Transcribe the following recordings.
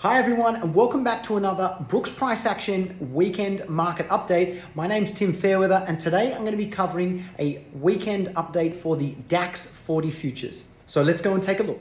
Hi everyone, and welcome back to another Brooks Price Action Weekend Market Update. My name's Tim Fairweather, and today I'm going to be covering a weekend update for the DAX 40 futures. So let's go and take a look.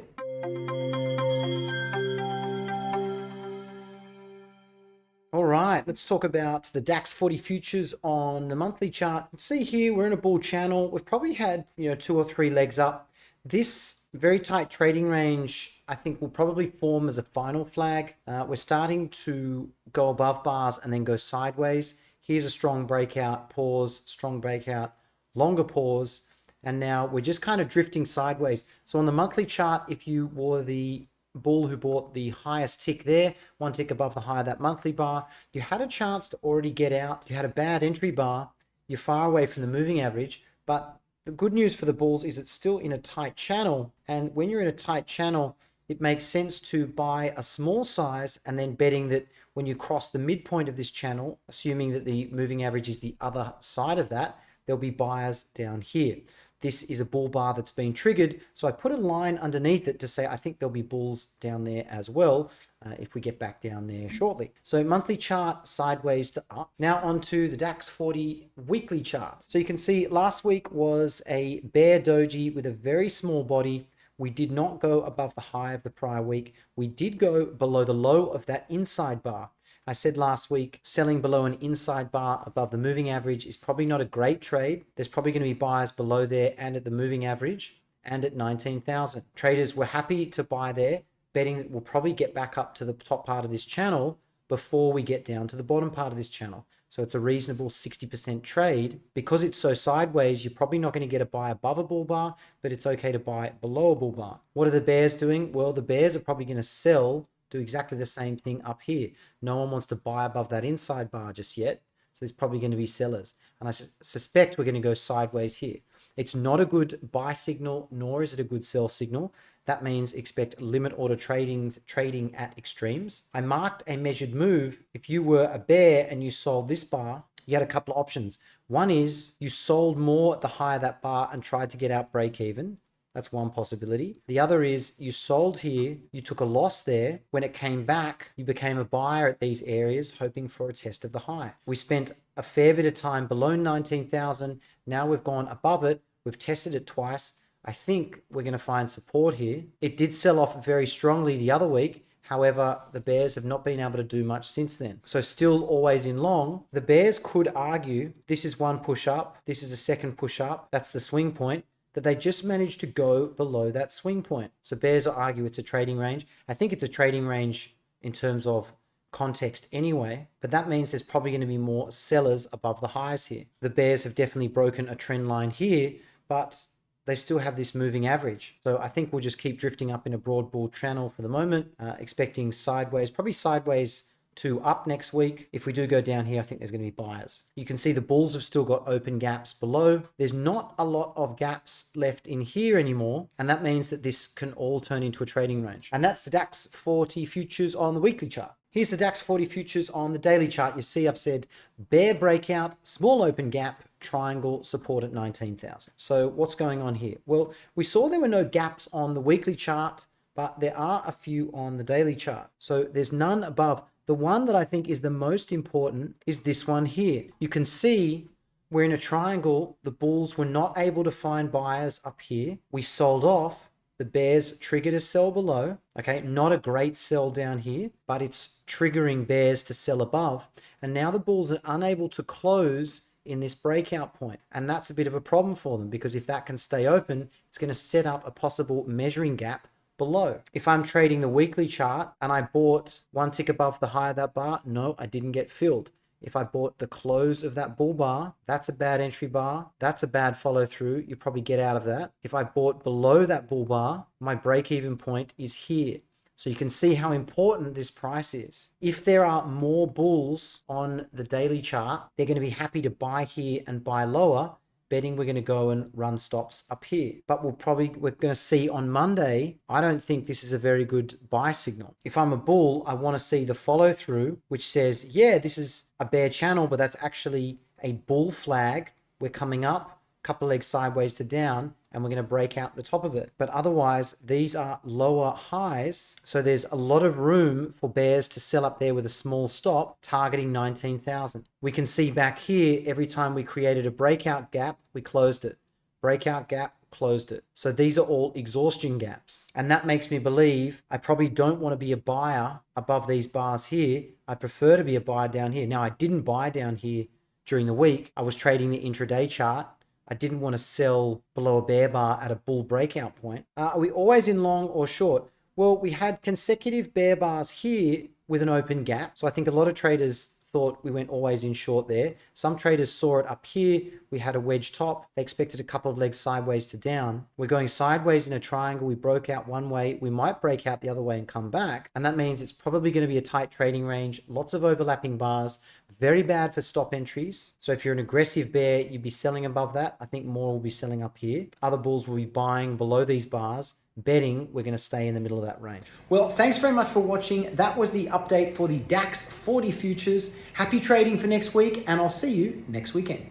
All right, let's talk about the DAX 40 futures on the monthly chart. See here, we're in a bull channel. We've probably had, two or three legs up. This very tight trading range, I think, will probably form as a final flag. We're starting to go above bars and then go sideways. Here's a strong breakout, pause, strong breakout, longer pause, and now we're just kind of drifting sideways. So on the monthly chart, if you were the bull who bought the highest tick there, one tick above the high of that monthly bar, you had a chance to already get out. You had a bad entry bar. You're far away from the moving average, but the good news for the bulls is it's still in a tight channel. And when you're in a tight channel, it makes sense to buy a small size and then betting that when you cross the midpoint of this channel, assuming that the moving average is the other side of that, there'll be buyers down here. This is a bull bar that's been triggered. So I put a line underneath it to say I think there'll be bulls down there as well if we get back down there shortly. So monthly chart sideways to up. Now onto the DAX 40 weekly chart. So you can see last week was a bear doji with a very small body. We did not go above the high of the prior week. We did go below the low of that inside bar. I said last week, selling below an inside bar above the moving average is probably not a great trade. There's probably going to be buyers below there and at the moving average and at 19,000. Traders were happy to buy there, betting that we'll probably get back up to the top part of this channel before we get down to the bottom part of this channel. So it's a reasonable 60% trade. Because it's so sideways, you're probably not going to get a buy above a bull bar, but it's okay to buy below a bull bar. What are the bears doing? Well, the bears are probably going to sell, do exactly the same thing up here. No one wants to buy above that inside bar just yet. So there's probably going to be sellers. And I suspect we're going to go sideways here. It's not a good buy signal, nor is it a good sell signal. That means expect limit order trading at extremes. I marked a measured move. If you were a bear and you sold this bar, you had a couple of options. One is you sold more at the high of that bar and tried to get out break even. That's one possibility. The other is you sold here, you took a loss there. When it came back, you became a buyer at these areas, hoping for a test of the high. We spent a fair bit of time below 19,000. Now we've gone above it. We've tested it twice. I think we're going to find support here. It did sell off very strongly the other week. However, the bears have not been able to do much since then. So still always in long. The bears could argue this is one push up. This is a second push up. That's the swing point. That they just managed to go below that swing point. So bears will argue it's a trading range. I think it's a trading range in terms of context anyway, but that means there's probably going to be more sellers above the highs here. The bears have definitely broken a trend line here, but they still have this moving average. So I think we'll just keep drifting up in a broad bull channel for the moment, expecting sideways, probably sideways to up next week. If we do go down here, I think there's going to be buyers. You can see the bulls have still got open gaps below. There's not a lot of gaps left in here anymore, and that means that this can all turn into a trading range. And that's the DAX 40 futures on the weekly chart. Here's the DAX 40 futures on the daily chart. You see I've said bear breakout, small open gap, triangle, support at 19,000. So what's going on here? Well, we saw there were no gaps on the weekly chart, but there are a few on the daily chart. So there's none above. The one that I think is the most important is this one here. You can see we're in a triangle. The bulls were not able to find buyers up here. We sold off. The bears triggered a sell below. Okay, not a great sell down here, but it's triggering bears to sell above. And now the bulls are unable to close in this breakout point. And that's a bit of a problem for them, because if that can stay open, it's going to set up a possible measuring gap below. If I'm trading the weekly chart and I bought one tick above the high of that bar, no, I didn't get filled. If I bought the close of that bull bar, that's a bad entry bar. That's a bad follow through. You probably get out of that. If I bought below that bull bar, my break even point is here. So you can see how important this price is. If there are more bulls on the daily chart, they're going to be happy to buy here and buy lower, betting we're going to go and run stops up here. But we're going to see on Monday, I don't think this is a very good buy signal. If I'm a bull, I want to see the follow through, which says, yeah, this is a bear channel, but that's actually a bull flag. We're coming up, couple legs sideways to down, and we're going to break out the top of it. But otherwise, these are lower highs. So there's a lot of room for bears to sell up there with a small stop targeting 19,000. We can see back here, every time we created a breakout gap, we closed it. Breakout gap, closed it. So these are all exhaustion gaps. And that makes me believe I probably don't want to be a buyer above these bars here. I prefer to be a buyer down here. Now, I didn't buy down here during the week. I was trading the intraday chart. I didn't want to sell below a bear bar at a bull breakout point. Are we always in long or short? Well, we had consecutive bear bars here with an open gap. So I think a lot of traders thought we went always in short there. Some traders saw it up here. We had a wedge top. They expected a couple of legs sideways to down. We're going sideways in a triangle. We broke out one way. We might break out the other way and come back. And that means it's probably going to be a tight trading range. Lots of overlapping bars. Very bad for stop entries. So if you're an aggressive bear, you'd be selling above that. I think more will be selling up here. Other bulls will be buying below these bars. Betting we're going to stay in the middle of that range. Well, thanks very much for watching. That was the update for the DAX 40 futures. Happy trading for next week, and I'll see you next weekend.